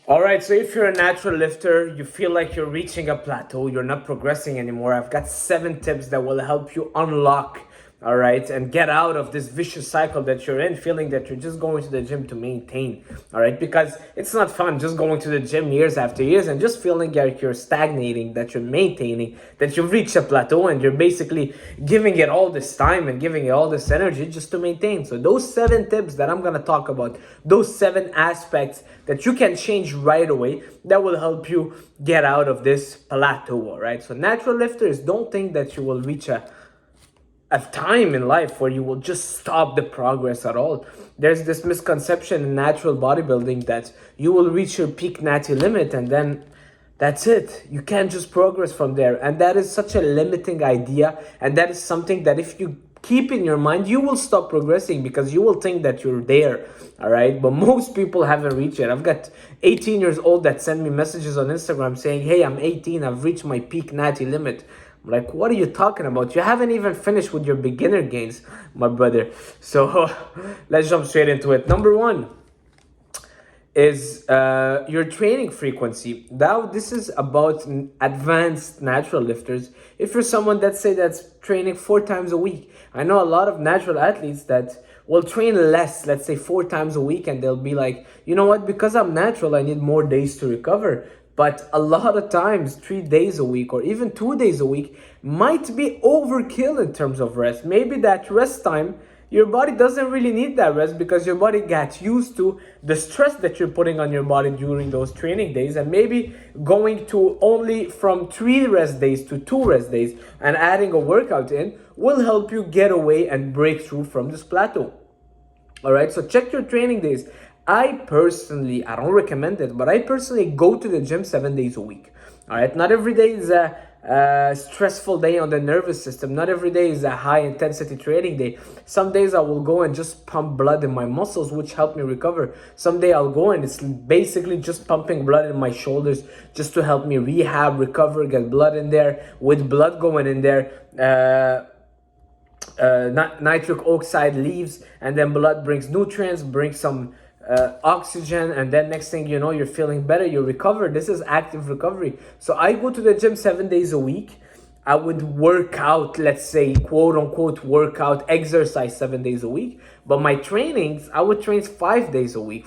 All right, so if you're a natural lifter, you feel like you're reaching a plateau, you're not progressing anymore, I've got 7 tips that will help you unlock, all right, and get out of this vicious cycle that you're in, feeling that you're just going to the gym to maintain, all right, because it's not fun just going to the gym years after years and just feeling like you're stagnating, that you're maintaining, that you've reached a plateau and you're basically giving it all this time and giving it all this energy just to maintain. So those 7 tips that I'm gonna talk about, those 7 aspects that you can change right away that will help you get out of this plateau, all right? So natural lifters, don't think that you will reach a time in life where you will just stop the progress at all. There's this misconception in natural bodybuilding that you will reach your peak natty limit and then that's it. You can't just progress from there. And that is such a limiting idea. And that is something that if you keep in your mind, you will stop progressing because you will think that you're there. All right. But most people haven't reached it. I've got 18 years old that send me messages on Instagram saying, hey, I'm 18. I've reached my peak natty limit. I'm like, what are you talking about? You haven't even finished with your beginner gains, my brother. So let's jump straight into it. Number 1 is your training frequency. Now this is about advanced natural lifters. If you're someone that say that's training 4 times a week, I know a lot of natural athletes that will train less, let's say 4 times a week, and they'll be like, you know what, because I'm natural I need more days to recover. But a lot of times 3 days a week or even 2 days a week might be overkill in terms of rest. Maybe that rest time, your body doesn't really need that rest because your body gets used to the stress that you're putting on your body during those training days, and maybe going to only from 3 rest days to 2 rest days and adding a workout in will help you get away and break through from this plateau. All right, so check your training days. I don't recommend it, but I personally go to the gym 7 days a week. All right, not every day is a stressful day on the nervous system. Not every day is a high intensity training day. Some days I will go and just pump blood in my muscles, which help me recover. Some day I'll go and it's basically just pumping blood in my shoulders just to help me rehab, recover, get blood in there. With blood going in there, nitric oxide leaves, and then blood brings nutrients, brings some oxygen, and then next thing you know, you're feeling better, you recover. This is active recovery. So I go to the gym 7 days a week. I would work out, let's say, quote unquote, workout, exercise 7 days a week. But my trainings, I would train 5 days a week,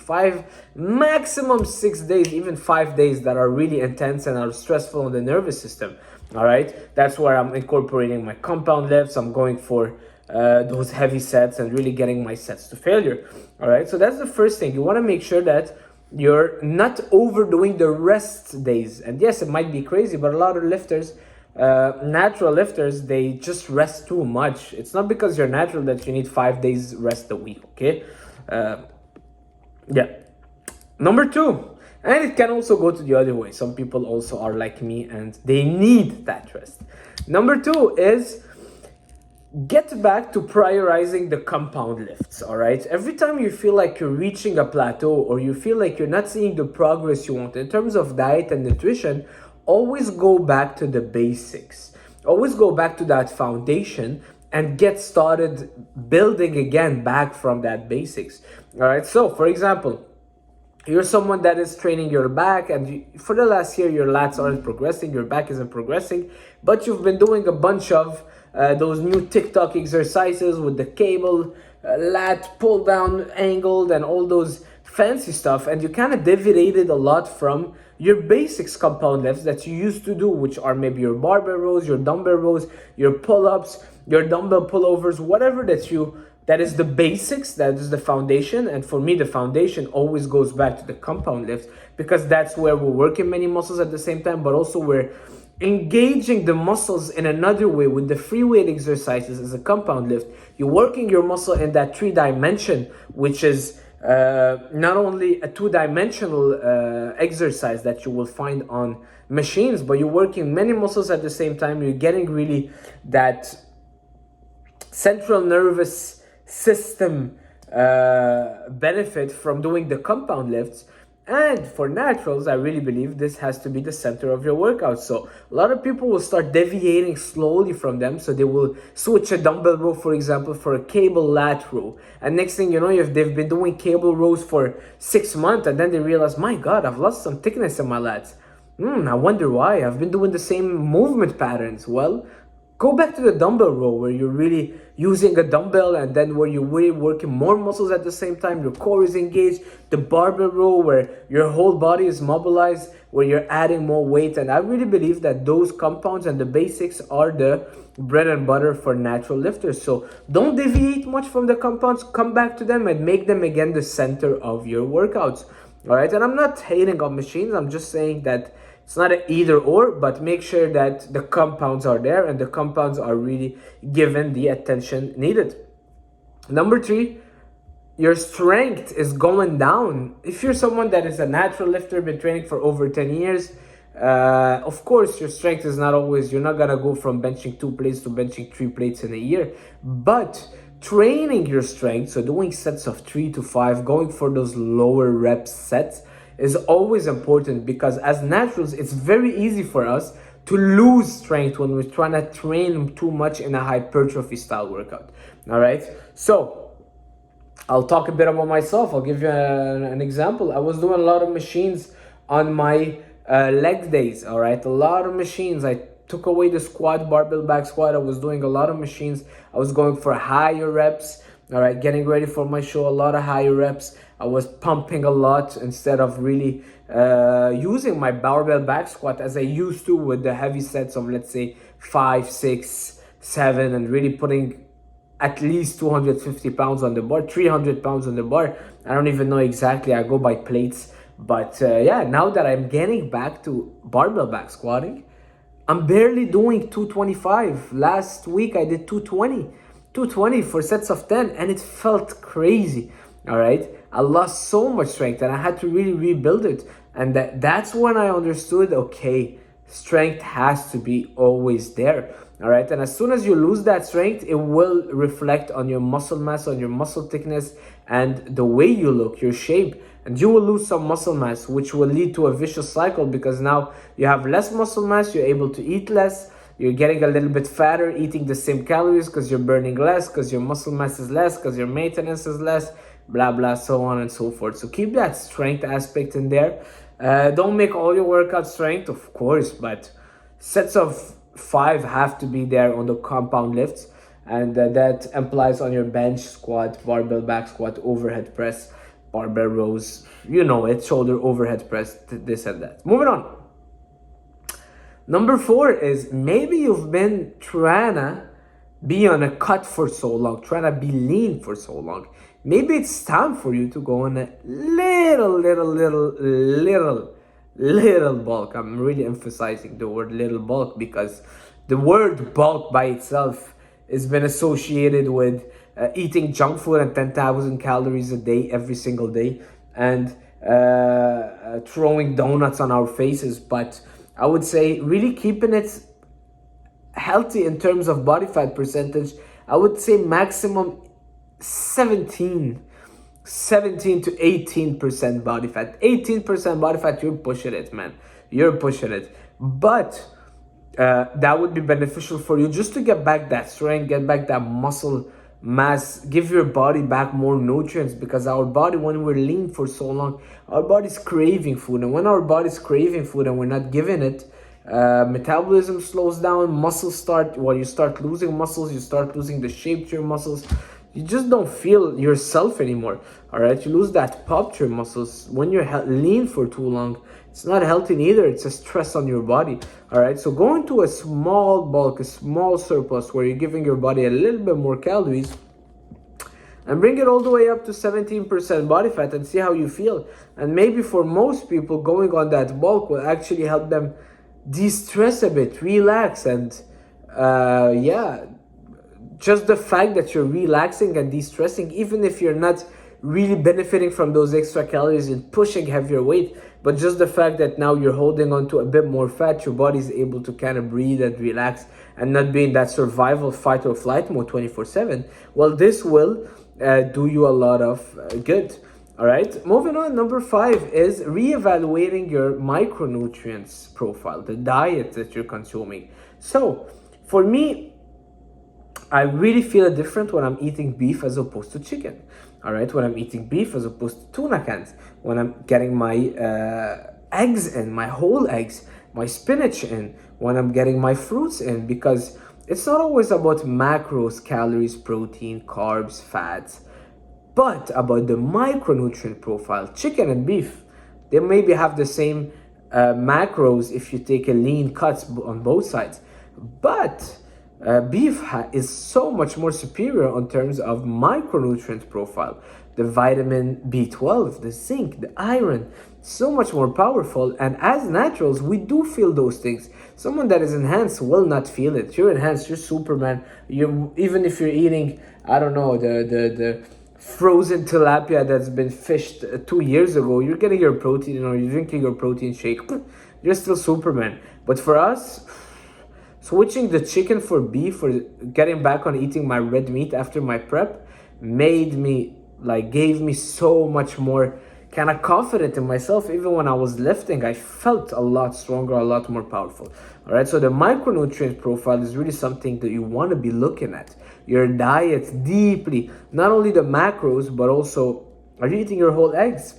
maximum 6 days, even 5 days that are really intense and are stressful on the nervous system. All right, that's where I'm incorporating my compound lifts. I'm going for those heavy sets and really getting my sets to failure. All right, so that's the first thing. You want to make sure that you're not overdoing the rest days. And yes, it might be crazy, but a lot of lifters, natural lifters, they just rest too much. It's not because you're natural that you need 5 days rest a week. Okay, yeah. Number 2, and it can also go to the other way. Some people also are like me and they need that rest. Number 2 is get back to prioritizing the compound lifts. All right, every time you feel like you're reaching a plateau or you feel like you're not seeing the progress you want in terms of diet and nutrition, always go back to the basics. Always go back to that foundation and get started building again back from that basics. All right, so for example, you're someone that is training your back and for the last year your lats aren't progressing, your back isn't progressing, but you've been doing a bunch of those new TikTok exercises with the cable, lat pull down angled and all those fancy stuff, and you kind of deviated a lot from your basics compound lifts that you used to do, which are maybe your barbell rows, your dumbbell rows, your pull-ups, your dumbbell pullovers, whatever that is the basics, that is the foundation. And for me, the foundation always goes back to the compound lifts because that's where we're working many muscles at the same time, but also we're engaging the muscles in another way with the free weight exercises as a compound lift. You're working your muscle in that 3-dimension, which is not only a 2-dimensional exercise that you will find on machines, but you're working many muscles at the same time. You're getting really that central nervous system benefit from doing the compound lifts. And for naturals, I really believe this has to be the center of your workout. So a lot of people will start deviating slowly from them. So they will switch a dumbbell row, for example, for a cable lat row. And next thing you know, if they've been doing cable rows for 6 months and then they realize, my God, I've lost some thickness in my lats. I wonder why. I've been doing the same movement patterns. Well, go back to the dumbbell row where you're really using a dumbbell and then where you're really working more muscles at the same time, your core is engaged. The barbell row where your whole body is mobilized, where you're adding more weight. And I really believe that those compounds and the basics are the bread and butter for natural lifters. So don't deviate much from the compounds, come back to them and make them again the center of your workouts. All right, and I'm not hating on machines, I'm just saying that it's not an either or, but make sure that the compounds are there and the compounds are really given the attention needed. Number 3, your strength is going down. If you're someone that is a natural lifter, been training for over 10 years, of course, your strength is not always, you're not going to go from benching 2 plates to benching 3 plates in a year. But training your strength, so doing sets of 3 to 5, going for those lower rep sets, is always important, because as naturals, it's very easy for us to lose strength when we're trying to train too much in a hypertrophy style workout. All right, so I'll talk a bit about myself. I'll give you an example. I was doing a lot of machines on my leg days. All right, a lot of machines. I took away the squat, barbell back squat. I was doing a lot of machines. I was going for higher reps. All right, getting ready for my show, a lot of higher reps. I was pumping a lot instead of really using my barbell back squat as I used to with the heavy sets of, let's say, 5, 6, 7, and really putting at least 250 pounds on the bar, 300 pounds on the bar. I don't even know exactly, I go by plates. But yeah, now that I'm getting back to barbell back squatting, I'm barely doing 225. Last week I did 220 for sets of 10, and it felt crazy. All right, I lost so much strength and I had to really rebuild it. And that's when I understood, okay, strength has to be always there. All right, and as soon as you lose that strength, it will reflect on your muscle mass, on your muscle thickness, and the way you look, your shape. And you will lose some muscle mass, which will lead to a vicious cycle, because now you have less muscle mass, you're able to eat less, you're getting a little bit fatter, eating the same calories because you're burning less, because your muscle mass is less, because your maintenance is less, blah, blah, so on and so forth. So keep that strength aspect in there. Don't make all your workouts strength, of course, but sets of 5 have to be there on the compound lifts. And that applies on your bench, squat, barbell back squat, overhead press, barbell rows, you know it, shoulder overhead press, this and that. Moving on. Number 4 is, maybe you've been trying to be on a cut for so long, trying to be lean for so long. Maybe it's time for you to go on a little bulk. I'm really emphasizing the word little bulk, because the word bulk by itself has been associated with eating junk food and 10,000 calories a day every single day, and throwing donuts on our faces. But I would say really keeping it healthy in terms of body fat percentage, I would say maximum 17 to 18% body fat. 18% body fat, you're pushing it, man. You're pushing it. But that would be beneficial for you just to get back that strength, get back that muscle mass, give your body back more nutrients, because our body, when we're lean for so long, our body's craving food, and when our body's craving food and we're not giving it, metabolism slows down, you start losing muscles, you start losing the shape to your muscles, you just don't feel yourself anymore. All right, you lose that pop to your muscles. When you're lean for too long, it's not healthy neither, it's a stress on your body. All right, so go into a small bulk, a small surplus, where you're giving your body a little bit more calories, and bring it all the way up to 17% body fat and see how you feel. And maybe for most people, going on that bulk will actually help them de-stress a bit, relax, and just the fact that you're relaxing and de-stressing, even if you're not really benefiting from those extra calories and pushing heavier weight, but just the fact that now you're holding on to a bit more fat, your body's able to kind of breathe and relax and not be in that survival fight or flight mode 24/7. Well, this will do you a lot of good. All right, moving on. Number 5 is reevaluating your micronutrients profile, the diet that you're consuming. So for me, I really feel it different when I'm eating beef as opposed to chicken. All right, when I'm eating beef as opposed to tuna cans, when I'm getting my eggs in, my whole eggs, my spinach in, when I'm getting my fruits in, because it's not always about macros, calories, protein, carbs, fats, but about the micronutrient profile. Chicken and beef, they maybe have the same macros if you take a lean cuts on both sides, but beef is so much more superior in terms of micronutrient profile. The vitamin B12, the zinc, the iron, so much more powerful. And as naturals, we do feel those things. Someone that is enhanced will not feel it. You're enhanced, you're Superman. You, even if you're eating, I don't know, the frozen tilapia that's been fished 2 years ago, you're getting your protein, or you're drinking your protein shake, you're still Superman. But for us, switching the chicken for beef, or getting back on eating my red meat after my prep, made me, like, gave me so much more kind of confident in myself. Even when I was lifting, I felt a lot stronger, a lot more powerful. All right, so the micronutrient profile is really something that you want to be looking at. Your diet deeply, not only the macros, but also, are you eating your whole eggs?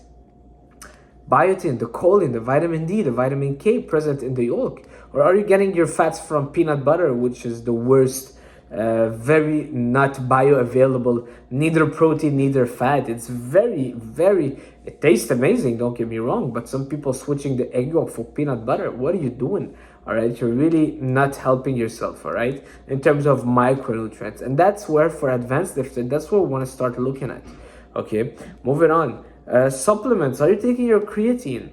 Biotin, the choline, the vitamin D, the vitamin K present in the yolk? Or are you getting your fats from peanut butter, which is the worst, very not bioavailable, neither protein, neither fat. It's very, very, it tastes amazing, don't get me wrong, but some people switching the egg yolk for peanut butter. What are you doing? All right, you're really not helping yourself, all right, in terms of micronutrients. And that's where, for advanced lifting, that's what we want to start looking at. Okay, moving on. Supplements. Are you taking your creatine?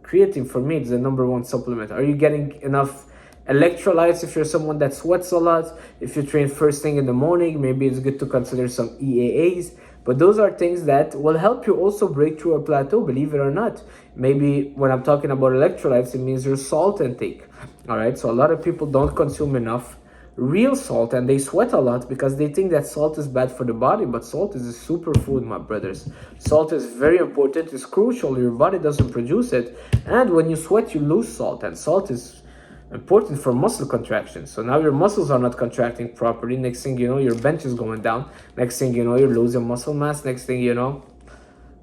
Creatine for me is the #1 supplement. Are you getting enough electrolytes? If you're someone that sweats a lot, if you train first thing in the morning, maybe it's good to consider some EAAs. But those are things that will help you also break through a plateau, believe it or not. Maybe when I'm talking about electrolytes, it means your salt intake. All right, so a lot of people don't consume enough real salt, and they sweat a lot because they think that salt is bad for the body. But salt is a superfood, my brothers. Salt is very important, it's crucial. Your body doesn't produce it, and when you sweat you lose salt, and salt is important for muscle contraction. So now your muscles are not contracting properly. Next thing you know, your bench is going down. Next thing you know, you're losing muscle mass. Next thing you know,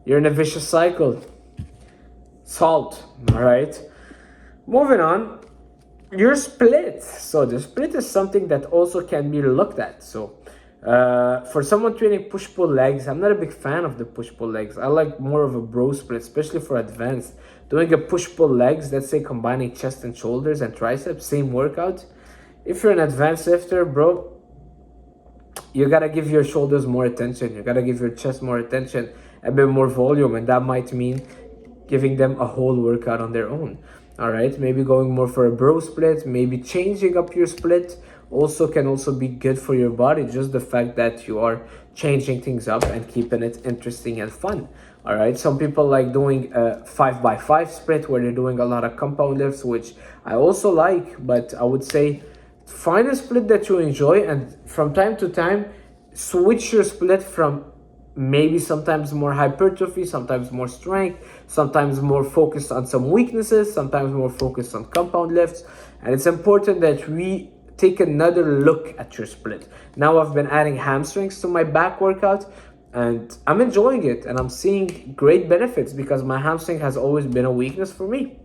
you're in a vicious cycle. Salt. All right, moving on. Your split. So the split is something that also can be looked at. So for someone training push-pull legs, I'm not a big fan of the push-pull legs. I like more of a bro split, especially for advanced. Doing a push-pull legs, let's say combining chest and shoulders and triceps, same workout. If you're an advanced lifter, bro, you gotta give your shoulders more attention. You gotta give your chest more attention, a bit more volume, and that might mean giving them a whole workout on their own. All right, maybe going more for a bro split, maybe changing up your split can also be good for your body. Just the fact that you are changing things up and keeping it interesting and fun. All right, some people like doing a 5x5 split where they're doing a lot of compound lifts, which I also like, but I would say find a split that you enjoy, and from time to time switch your split from maybe sometimes more hypertrophy, sometimes more strength, sometimes more focused on some weaknesses, sometimes more focused on compound lifts. And it's important that we take another look at your split. Now I've been adding hamstrings to my back workout, and I'm enjoying it, and I'm seeing great benefits because my hamstring has always been a weakness for me.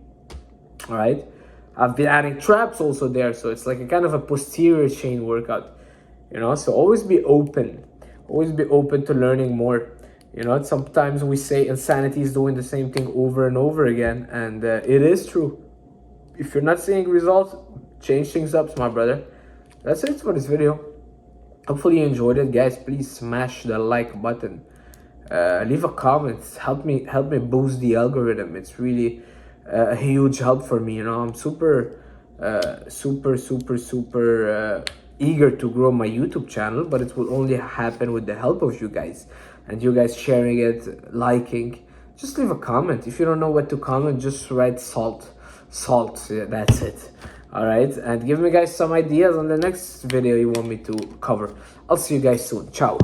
All right, I've been adding traps also there, so it's like a kind of a posterior chain workout, you know. So always be open to learning more. You know, sometimes we say insanity is doing the same thing over and over again, and it is true. If you're not seeing results, change things up, my brother. That's it for this video. Hopefully you enjoyed it, guys. Please smash the like button, leave a comment, help me boost the algorithm. It's really a huge help for me. You know, I'm super eager to grow my YouTube channel, but it will only happen with the help of you guys, and you guys sharing it, liking. Just leave a comment. If you don't know what to comment, just write salt. Yeah, that's it. All right, and give me guys some ideas on the next video you want me to cover. I'll see you guys soon. Ciao.